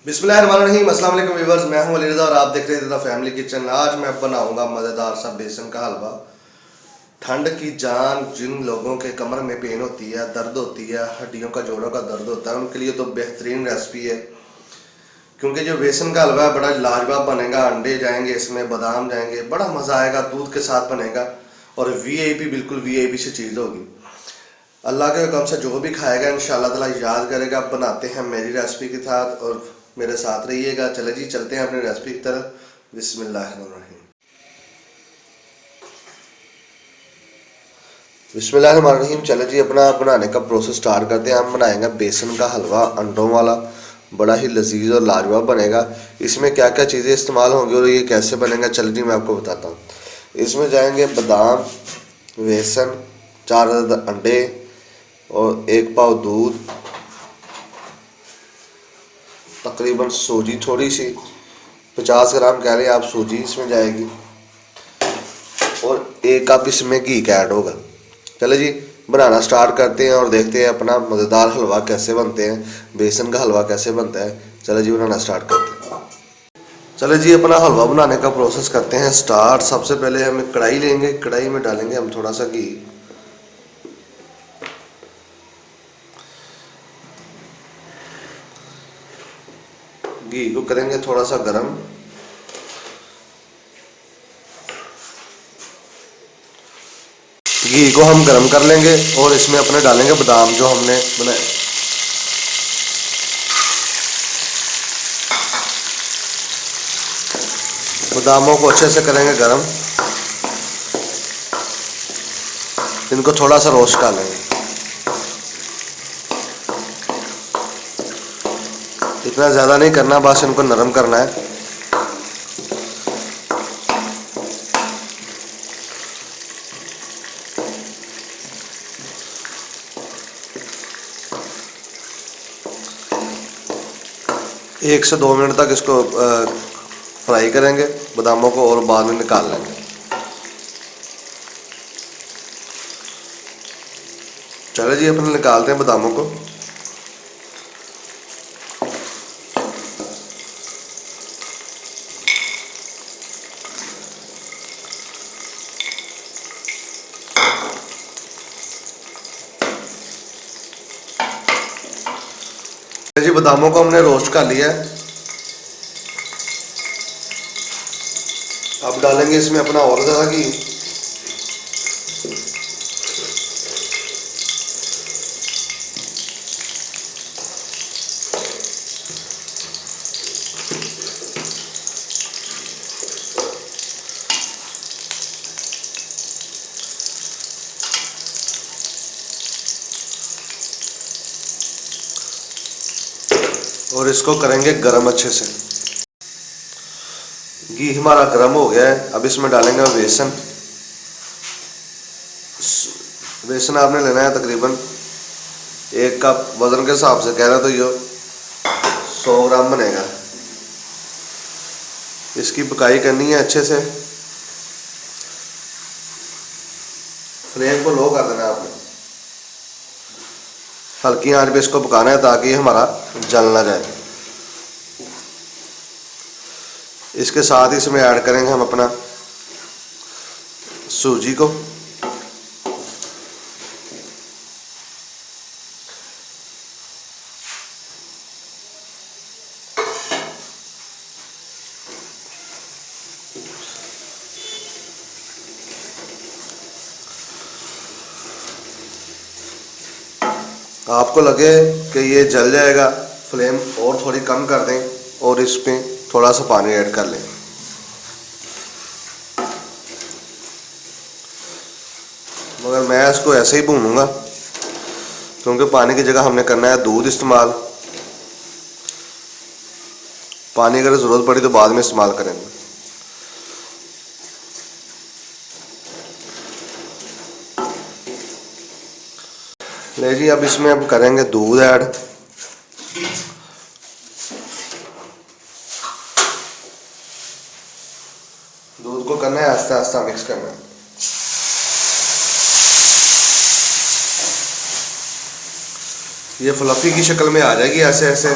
बिस्मिल्लाहिर्रहमानिर्रहीम। अस्सलाम वालेकुम व्यूअर्स, मैं हूं अली रज़ा और आप देख रहे हैं द फैमिली किचन। आज मैं बनाऊंगा मज़ेदार सा बेसन का हलवा। ठंड की जान जिन लोगों के कमर में पेन होती है, दर्द होती है, हड्डियों का जोड़ों का दर्द होता है, उनके लिए तो बेहतरीन रेसिपी है। क्योंकि जो बेसन का हलवा है बड़ा लाजवाब बनेगा। अंडे जाएंगे इसमें, बादाम जाएंगे, बड़ा मज़ा आएगा। दूध के साथ बनेगा और वीआईपी, बिल्कुल वीआईपी सी चीज़ होगी। अल्लाह के हुक्म से जो भी खाएगा इंशाल्लाह ताला याद करेगा। अब बनाते हैं मेरी रेसिपी के साथ और मेरे साथ रहिएगा। चले जी, चलते हैं अपनी रेसिपी की तरफ। बिस्मिल्लाहिर्रहमानिर्रहीम। बिस्मिल्लाहिर्रहमानिर्रहीम। चले जी, अपना बनाने का प्रोसेस स्टार्ट करते हैं। हम बनाएंगे बेसन का हलवा अंडों वाला। बड़ा ही लजीज और लाजवाब बनेगा। इसमें क्या क्या चीज़ें इस्तेमाल होंगी और ये कैसे बनेगा, चलो जी मैं आपको बताता हूँ। इसमें जाएंगे बादाम, बेसन, 4 अदद अंडे और 1 पाव दूध, तकरीबन सूजी थोड़ी सी, 50 ग्राम कह लें आप सूजी इसमें जाएगी, और 1 कप इसमें घी का ऐड होगा। चलो जी, बनाना स्टार्ट करते हैं और देखते हैं अपना मज़ेदार हलवा कैसे बनते हैं, बेसन का हलवा कैसे बनता है। चलो जी, बनाना स्टार्ट करते हैं। चलो जी, अपना हलवा बनाने का प्रोसेस करते हैं स्टार्ट। सबसे पहले हम एक कढ़ाई लेंगे, कढ़ाई में डालेंगे हम थोड़ा सा घी। घी को करेंगे थोड़ा सा गर्म। घी को हम गर्म कर लेंगे और इसमें अपने डालेंगे बादाम जो हमने बनाए। बादामों को अच्छे से करेंगे गर्म। इनको थोड़ा सा रोस्ट कर लेंगे। इतना ज़्यादा नहीं करना, बस इनको नरम करना है। एक से 2 मिनट तक इसको फ्राई करेंगे बादामों को और बाद में निकाल लेंगे। चलो जी, अपने निकालते हैं बादामों को। जी, बादामों को हमने रोस्ट कर लिया है। अब डालेंगे इसमें अपना और ज़्यादा घी। और इसको करेंगे गरम अच्छे से। घी हमारा गरम हो गया है। अब इसमें डालेंगे बेसन। बेसन आपने लेना है तकरीबन 1 कप, वज़न के हिसाब से कह रहा तो ये 100 ग्राम बनेगा। इसकी पकाई करनी है अच्छे से। फ्लेम को लो कर देना है आपने। हल्की आंच पे इसको पकाना है ताकि हमारा जल ना जाए। इसके साथ ही इसमें ऐड करेंगे हम अपना सूजी को। आपको लगे कि ये जल जाएगा, फ्लेम और थोड़ी कम कर दें और इस पे थोड़ा सा पानी ऐड कर लें। मगर मैं इसको ऐसे ही भूनूंगा क्योंकि पानी की जगह हमने करना है दूध इस्तेमाल। पानी अगर ज़रूरत पड़ी तो बाद में इस्तेमाल करेंगे। ले जी, अब इसमें अब करेंगे दूध ऐड। दूध को करना है आहिस्ता आहिस्ता मिक्स करना है। ये फ्लफी की शक्ल में आ जाएगी ऐसे ऐसे।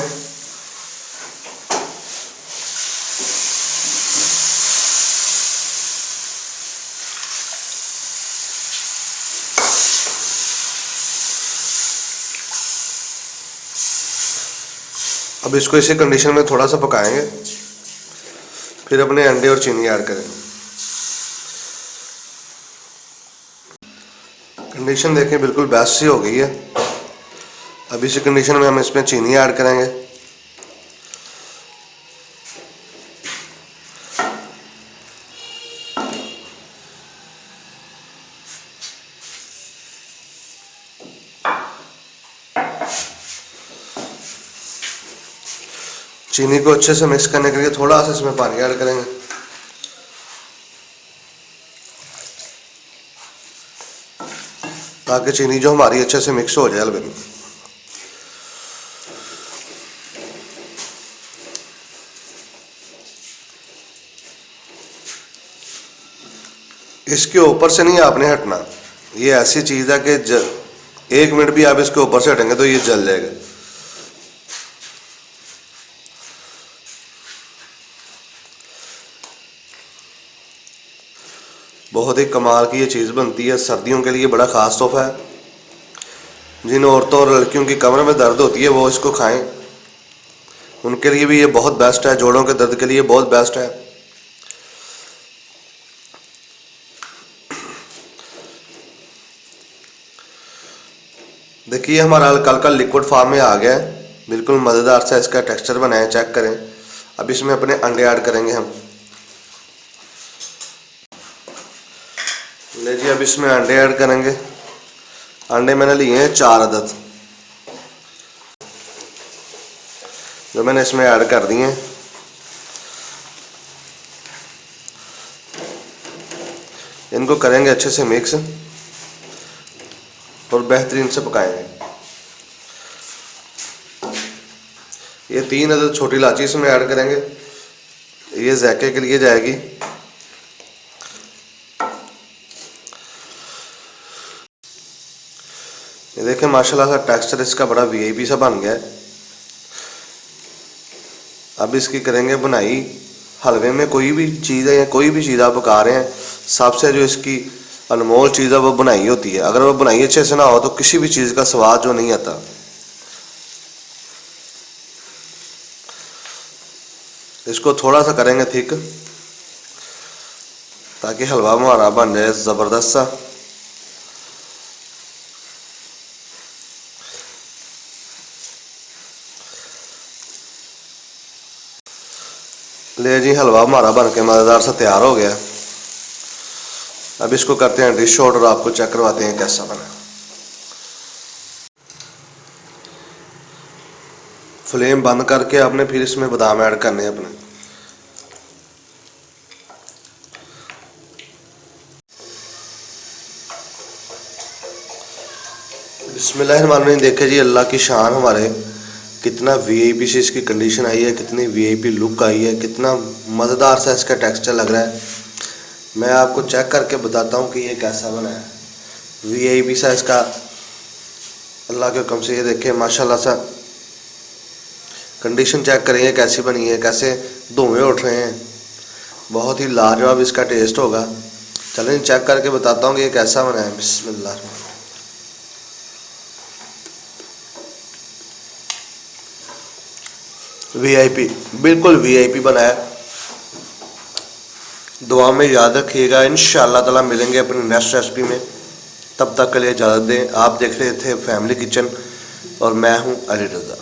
अब इसको इसी कंडीशन में थोड़ा सा पकाएंगे, फिर अपने अंडे और चीनी ऐड करेंगे। कंडीशन देखें बिल्कुल बेस्ट सी हो गई है। अब इसी कंडीशन में हम इसमें चीनी ऐड करेंगे। चीनी को अच्छे से मिक्स करने के लिए थोड़ा सा इसमें पानी ऐड करेंगे। ताकि चीनी जो हमारी अच्छे से मिक्स हो जाए हलवे में। इसके ऊपर से नहीं आपने हटना। ये ऐसी चीज़ है कि 1 मिनट भी आप इसके ऊपर से हटेंगे तो ये जल जाएगा। बहुत ही कमाल की ये चीज़ बनती है। सर्दियों के लिए बड़ा ख़ास तोहफा है। जिन औरतों और लड़कियों की कमर में दर्द होती है वो इसको खाएं, उनके लिए भी ये बहुत बेस्ट है। जोड़ों के दर्द के लिए बहुत बेस्ट है। देखिए हमारा हल्का लिक्विड फॉर्म में आ गया है। बिल्कुल मज़ेदार सा इसका टेक्सचर बनाए, चेक करें। अब इसमें अपने अंडे ऐड करेंगे हम। ले जी, अब इसमें अंडे ऐड करेंगे। अंडे मैंने लिए हैं 4 अदद, जो मैंने इसमें ऐड कर दिए हैं। इनको करेंगे अच्छे से मिक्स और बेहतरीन से पकाएंगे। ये 3 अदद छोटी इलायची इसमें ऐड करेंगे, ये जायके के लिए जाएगी। ये देखें माशाल्लाह सा टेक्सचर इसका बड़ा वीआईपी सा बन गया है। अब इसकी करेंगे बुनाई। हलवे में कोई भी चीज़ है या कोई भी चीज़ आप पका रहे हैं, सबसे जो इसकी अनमोल चीज़ है वो बुनाई होती है। अगर वो बुनाई अच्छे से ना हो तो किसी भी चीज़ का स्वाद जो नहीं आता। इसको थोड़ा सा करेंगे थिक, ताकि हलवा हमारा बन जाए ज़बरदस्त सा। ले जी, हलवा हमारा बन के मज़ेदार सा तैयार हो गया। अब इसको करते हैं डिश आउट और आपको चेक करवाते हैं कैसा बना। फ्लेम बंद करके आपने फिर इसमें बादाम ऐड करने हैं अपने। बिस्मिल्लाहिर्रहमानिर्रहीम। देखे जी, अल्लाह की शान हमारे, कितना वीआईपी से इसकी कंडीशन आई है, कितनी वीआईपी लुक आई है, कितना मज़ेदार सा इसका टेक्सचर लग रहा है। मैं आपको चेक करके बताता हूँ कि ये कैसा बना है। वीआईपी सा इसका, अल्लाह के हुक्म से। ये देखें माशाल्लाह सा कंडीशन चेक करिए कैसी बनी है, कैसे धुएं उठ रहे हैं। बहुत ही लाजवाब इसका टेस्ट होगा। चलें चेक करके बताता हूँ कि ये कैसा बना है। बिस्मिल्लाह। वीआईपी, बिल्कुल वीआईपी बना है। दुआ में याद रखिएगा। इंशाअल्लाह ताला मिलेंगे अपनी नेक्स्ट रेसिपी में। तब तक के लिए इजाज़त दें। आप देख रहे थे फैमिली किचन और मैं हूं अली रज़ा।